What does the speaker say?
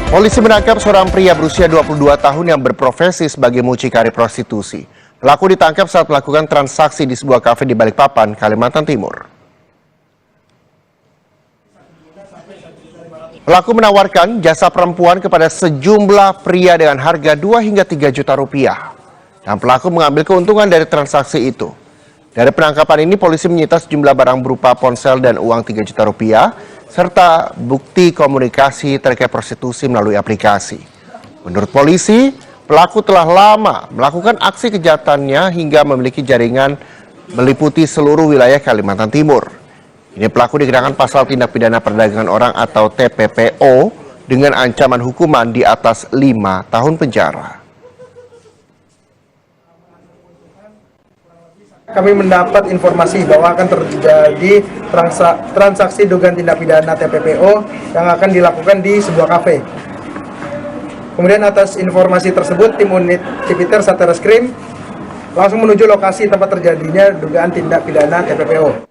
Polisi menangkap seorang pria berusia 22 tahun yang berprofesi sebagai mucikari prostitusi. Pelaku ditangkap saat melakukan transaksi di sebuah kafe di Balikpapan, Kalimantan Timur. Pelaku menawarkan jasa perempuan kepada sejumlah pria dengan harga 2 hingga 3 juta rupiah. Dan pelaku mengambil keuntungan dari transaksi itu. Dari penangkapan ini, polisi menyita sejumlah barang berupa ponsel dan uang 3 juta rupiah, serta bukti komunikasi terkait prostitusi melalui aplikasi. Menurut polisi, pelaku telah lama melakukan aksi kejahatannya hingga memiliki jaringan meliputi seluruh wilayah Kalimantan Timur. Ini pelaku dikenakan pasal tindak pidana perdagangan orang atau TPPO dengan ancaman hukuman di atas 5 tahun penjara. Kami mendapat informasi bahwa akan terjadi transaksi dugaan tindak pidana TPPO yang akan dilakukan di sebuah kafe. Kemudian atas informasi tersebut, tim unit Cipiter Satreskrim langsung menuju lokasi tempat terjadinya dugaan tindak pidana TPPO.